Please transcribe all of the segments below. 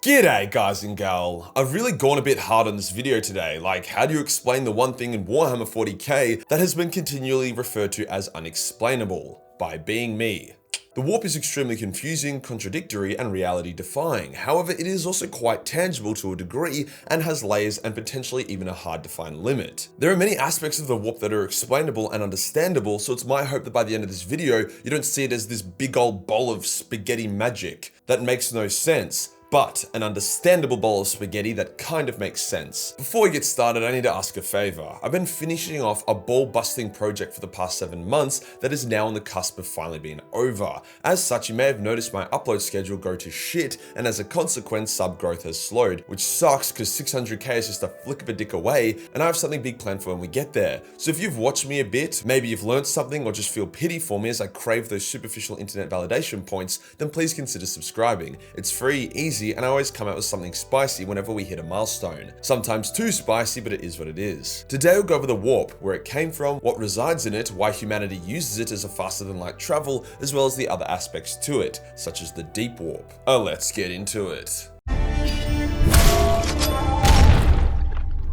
G'day guys and gal, I've really gone a bit hard on this video today, like how do you explain the one thing in Warhammer 40k that has been continually referred to as unexplainable? By being me. The warp is extremely confusing, contradictory, and reality-defying. However, it is also quite tangible to a degree and has layers and potentially even a hard-to-find limit. There are many aspects of the warp that are explainable and understandable, so it's my hope that by the end of this video, you don't see it as this big old bowl of spaghetti magic that makes no sense, but an understandable bowl of spaghetti that kind of makes sense. Before we get started, I need to ask a favor. I've been finishing off a ball-busting project for the past 7 months that is now on the cusp of finally being over. As such, you may have noticed my upload schedule go to shit, and as a consequence, sub growth has slowed, which sucks because 600k is just a flick of a dick away, and I have something big planned for when we get there. So if you've watched me a bit, maybe you've learned something or just feel pity for me as I crave those superficial internet validation points, then please consider subscribing. It's free, easy, and I always come out with something spicy whenever we hit a milestone. Sometimes too spicy, but it is what it is. Today we'll go over the warp, where it came from, what resides in it, why humanity uses it as a faster than light travel, as well as the other aspects to it, such as the deep warp. Let's get into it.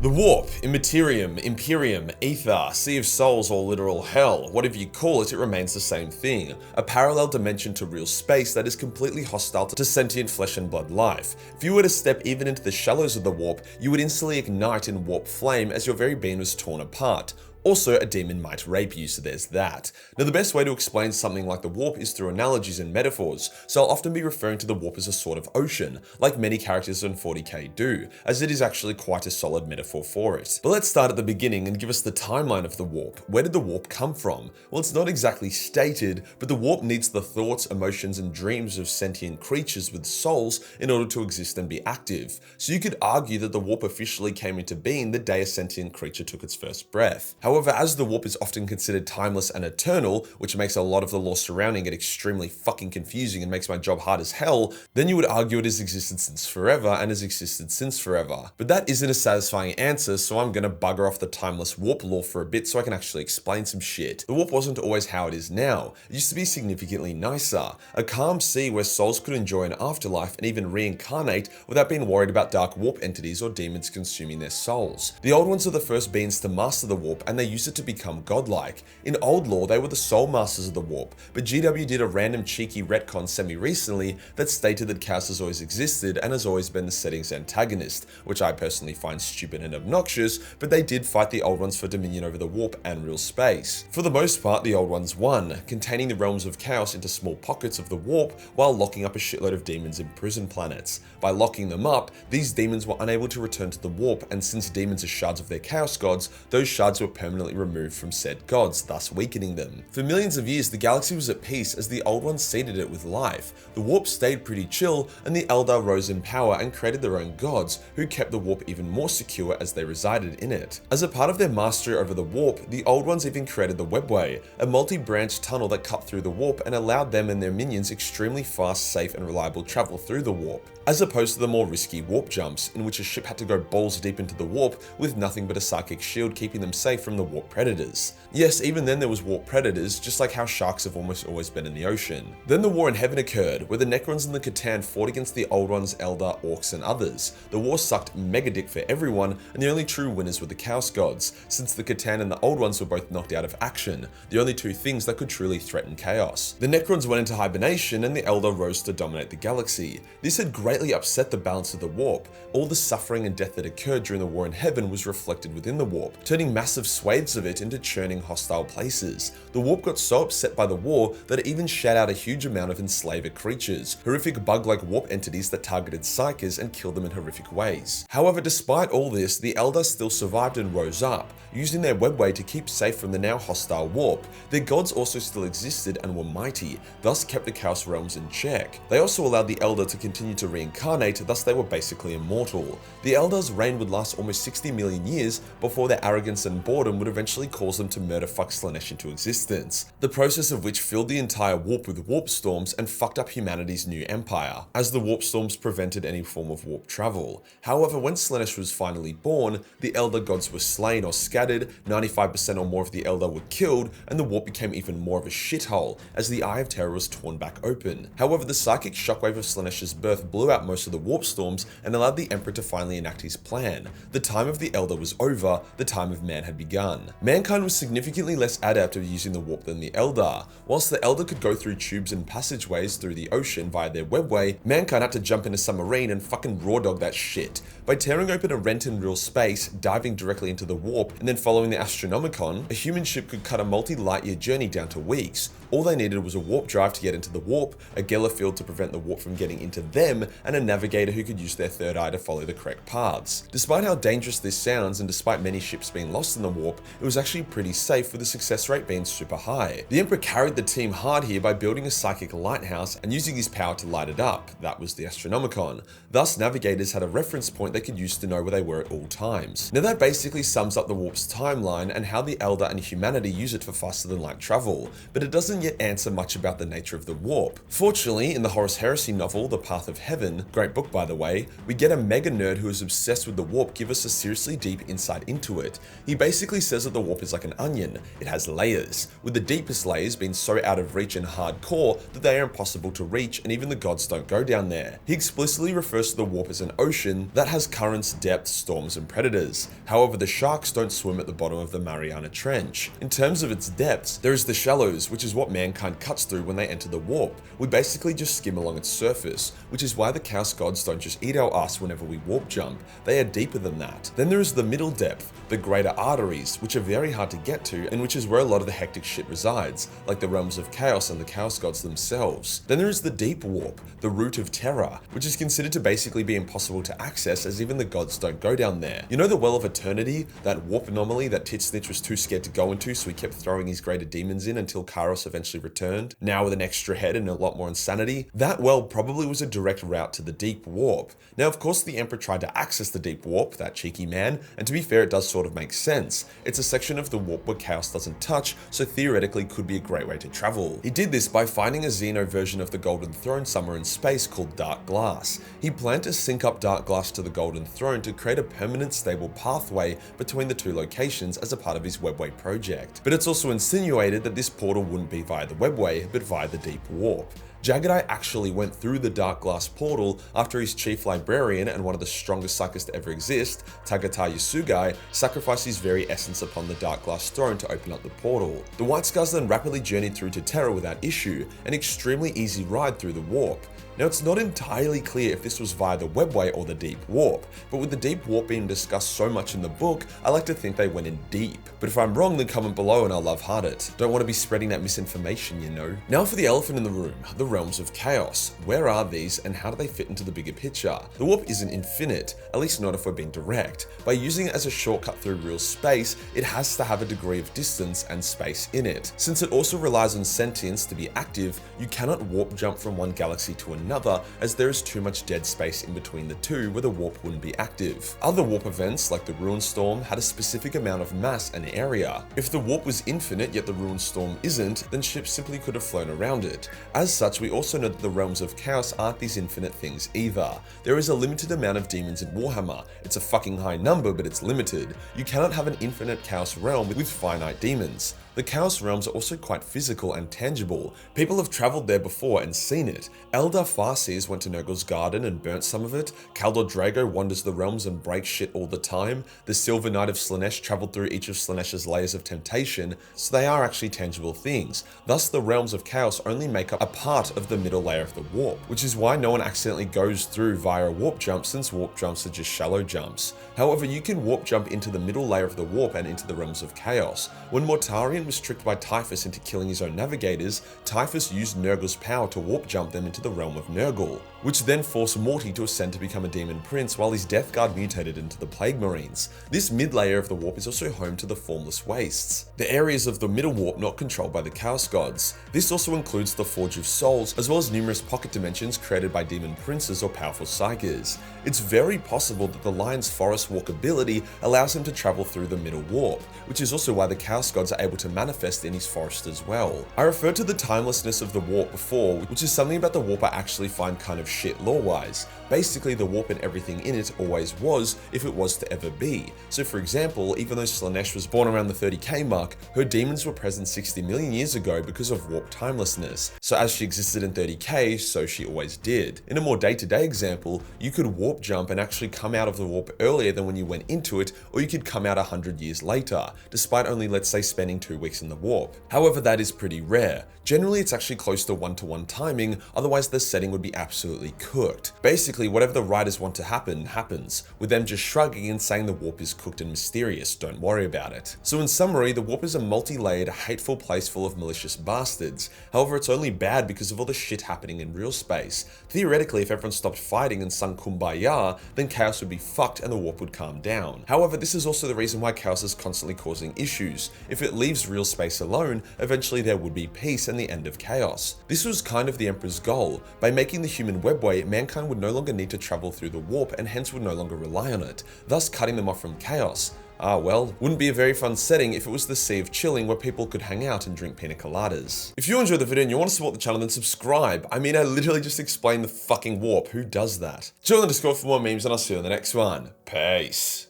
The warp, immaterium, imperium, ether, sea of souls, or literal hell, whatever you call it, it remains the same thing. A parallel dimension to real space that is completely hostile to sentient flesh and blood life. If you were to step even into the shallows of the warp, you would instantly ignite in warp flame as your very being was torn apart. Also, a demon might rape you, so there's that. Now, the best way to explain something like the warp is through analogies and metaphors, so I'll often be referring to the warp as a sort of ocean, like many characters in 40k do, as it is actually quite a solid metaphor for it. But let's start at the beginning and give us the timeline of the warp. Where did the warp come from? Well, it's not exactly stated, but the warp needs the thoughts, emotions, and dreams of sentient creatures with souls in order to exist and be active. So you could argue that the warp officially came into being the day a sentient creature took its first breath. However, as the warp is often considered timeless and eternal, which makes a lot of the lore surrounding it extremely fucking confusing and makes my job hard as hell, then you would argue it has existed since forever and has existed since forever. But that isn't a satisfying answer, so I'm gonna bugger off the timeless warp lore for a bit so I can actually explain some shit. The warp wasn't always how it is now. It used to be significantly nicer. A calm sea where souls could enjoy an afterlife and even reincarnate without being worried about dark warp entities or demons consuming their souls. The old ones are the first beings to master the warp, and they use it to become godlike. In old lore, they were the sole masters of the warp, but GW did a random cheeky retcon semi-recently that stated that Chaos has always existed and has always been the setting's antagonist, which I personally find stupid and obnoxious, but they did fight the old ones for dominion over the warp and real space. For the most part, the old ones won, containing the realms of Chaos into small pockets of the warp while locking up a shitload of demons in prison planets. By locking them up, these demons were unable to return to the warp, and since demons are shards of their Chaos gods, those shards were permanently removed from said gods, thus weakening them. For millions of years, the galaxy was at peace as the old ones seeded it with life. The warp stayed pretty chill, and the Eldar rose in power and created their own gods, who kept the warp even more secure as they resided in it. As a part of their mastery over the warp, the old ones even created the webway, a multi-branched tunnel that cut through the warp and allowed them and their minions extremely fast, safe, and reliable travel through the warp, as opposed to the more risky warp jumps, in which a ship had to go balls deep into the warp with nothing but a psychic shield keeping them safe from the warp predators. Yes, even then there was warp predators, just like how sharks have almost always been in the ocean. Then the war in heaven occurred, where the Necrons and the Catan fought against the old ones, Eldar, Orcs, and others. The war sucked mega dick for everyone, and the only true winners were the Chaos gods, since the Catan and the old ones were both knocked out of action, the only two things that could truly threaten chaos. The Necrons went into hibernation, and the Eldar rose to dominate the galaxy. This had greatly upset the balance of the warp. All the suffering and death that occurred during the war in heaven was reflected within the warp, turning massive swathes of it into churning hostile places. The warp got so upset by the war that it even shat out a huge amount of enslaver creatures, horrific bug-like warp entities that targeted psykers and killed them in horrific ways. However, despite all this, the Eldar still survived and rose up, using their webway to keep safe from the now hostile warp. Their gods also still existed and were mighty, thus kept the Chaos realms in check. They also allowed the Eldar to continue to reincarnate, thus they were basically immortal. The Eldar's reign would last almost 60 million years before their arrogance and boredom boredom would eventually cause them to murder fuck Slaanesh into existence, the process of which filled the entire warp with warp storms and fucked up humanity's new empire, as the warp storms prevented any form of warp travel. However, when Slaanesh was finally born, the Eldar gods were slain or scattered, 95% or more of the Eldar were killed, and the warp became even more of a shithole, as the Eye of Terror was torn back open. However, the psychic shockwave of Slaanesh's birth blew out most of the warp storms and allowed the Emperor to finally enact his plan. The time of the Eldar was over, the time of man had begun. Mankind was significantly less adept at using the warp than the Eldar. Whilst the Eldar could go through tubes and passageways through the ocean via their webway, mankind had to jump in a submarine and fucking raw dog that shit. By tearing open a rent in real space, diving directly into the warp, and then following the Astronomicon, a human ship could cut a multi-light year journey down to weeks. All they needed was a warp drive to get into the warp, a Geller field to prevent the warp from getting into them, and a navigator who could use their third eye to follow the correct paths. Despite how dangerous this sounds, and despite many ships being lost in the warp, it was actually pretty safe, with the success rate being super high. The Emperor carried the team hard here by building a psychic lighthouse and using his power to light it up. That was the Astronomicon. Thus, navigators had a reference point they could use to know where they were at all times. Now that basically sums up the warp's timeline and how the Eldar and humanity use it for faster than light travel, but it doesn't yet answer much about the nature of the warp. Fortunately, in the Horus Heresy novel, The Path of Heaven, great book by the way, we get a mega nerd who is obsessed with the warp give us a seriously deep insight into it. He basically says that the warp is like an onion. It has layers, with the deepest layers being so out of reach and hardcore that they are impossible to reach, and even the gods don't go down there. He explicitly refers to the warp as an ocean that has currents, depths, storms, and predators. However, the sharks don't swim at the bottom of the Mariana Trench. In terms of its depths, there is the shallows, which is what mankind cuts through when they enter the warp. We basically just skim along its surface, which is why the Chaos gods don't just eat our ass whenever we warp jump. They are deeper than that. Then there is the middle depth, the greater arteries, which are very hard to get to, and which is where a lot of the hectic shit resides, like the realms of chaos and the Chaos gods themselves. Then there is the deep warp, the root of terror, which is considered to basically be impossible to access, as even the gods don't go down there. You know the Well of Eternity, that warp anomaly that Titsnitch was too scared to go into, so he kept throwing his greater demons in until Kairos eventually returned, now with an extra head and a lot more insanity? That well probably was a direct route to the deep warp. Now of course the Emperor tried to access the deep warp, that cheeky man, and to be fair it does sort of make sense. It's a section of the warp where chaos doesn't touch, so theoretically could be a great way to travel. He did this by finding a Xeno version of the Golden Throne somewhere in space called Dark Glass. He planned to sync up Dark Glass to the Golden Throne to create a permanent stable pathway between the two locations as a part of his webway project. But it's also insinuated that this portal wouldn't be via the webway, but via the deep warp. Jagadai actually went through the Dark Glass portal after his chief librarian and one of the strongest psychics to ever exist, Tagata Yasugai, sacrificed his very essence upon the Dark Glass throne to open up the portal. The White Scars then rapidly journeyed through to Terra without issue, an extremely easy ride through the warp. Now it's not entirely clear if this was via the webway or the deep warp, but with the deep warp being discussed so much in the book, I like to think they went in deep. But if I'm wrong, then comment below and I'll love heart it. Don't want to be spreading that misinformation, you know. Now for the elephant in the room, the realms of chaos. Where are these and how do they fit into the bigger picture? The warp isn't infinite, at least not if we're being direct. By using it as a shortcut through real space, it has to have a degree of distance and space in it. Since it also relies on sentience to be active, you cannot warp jump from one galaxy to another, as there is too much dead space in between the two where the warp wouldn't be active. Other warp events, like the Ruin Storm, had a specific amount of mass and area. If the warp was infinite yet the Ruin Storm isn't, then ships simply could have flown around it. As such, we also know that the realms of chaos aren't these infinite things either. There is a limited amount of demons in Warhammer. It's a fucking high number, but it's limited. You cannot have an infinite chaos realm with finite demons. The Chaos realms are also quite physical and tangible. People have travelled there before and seen it. Eldar Farseers went to Nurgle's garden and burnt some of it. Kaldor Drago wanders the realms and breaks shit all the time. The Silver Knight of Slaanesh travelled through each of Slaanesh's layers of temptation, so they are actually tangible things. Thus the realms of chaos only make up a part of the middle layer of the warp, which is why no one accidentally goes through via a warp jump, since warp jumps are just shallow jumps. However, you can warp jump into the middle layer of the warp and into the realms of chaos. When Mortarion was tricked by Typhus into killing his own navigators, Typhus used Nurgle's power to warp jump them into the realm of Nurgle. which then forced Morty to ascend to become a demon prince while his Death Guard mutated into the Plague Marines. This mid-layer of the warp is also home to the Formless Wastes, the areas of the middle warp not controlled by the Chaos Gods. This also includes the Forge of Souls, as well as numerous pocket dimensions created by demon princes or powerful psykers. It's very possible that the Lion's Forest Walk ability allows him to travel through the middle warp, which is also why the Chaos Gods are able to manifest in his forest as well. I referred to the timelessness of the warp before, which is something about the warp I actually find kind of shit lore-wise. Basically, the warp and everything in it always was, if it was to ever be. So for example, even though Slaanesh was born around the 30k mark, her demons were present 60 million years ago because of warp timelessness. So as she existed in 30k, so she always did. In a more day-to-day example, you could warp jump and actually come out of the warp earlier than when you went into it, or you could come out 100 years later, despite only, let's say, spending 2 weeks in the warp. However, that is pretty rare. Generally, it's actually close to 1-to-1 timing, otherwise the setting would be absolutely cooked. Basically, whatever the writers want to happen, happens, with them just shrugging and saying the warp is cooked and mysterious, don't worry about it. So in summary, the warp is a multi-layered, hateful place full of malicious bastards. However, it's only bad because of all the shit happening in real space. Theoretically, if everyone stopped fighting and sung Kumbaya, then chaos would be fucked and the warp would calm down. However, this is also the reason why chaos is constantly causing issues. If it leaves real space alone, eventually there would be peace and the end of chaos. This was kind of the Emperor's goal. By making the human webway, mankind would no longer need to travel through the warp and hence would no longer rely on it, thus cutting them off from chaos. Ah well, wouldn't be a very fun setting if it was the Sea of Chilling where people could hang out and drink pina coladas. If you enjoyed the video and you want to support the channel, then subscribe. I mean, I literally just explained the fucking warp. Who does that? Join the Discord for more memes and I'll see you in the next one. Peace.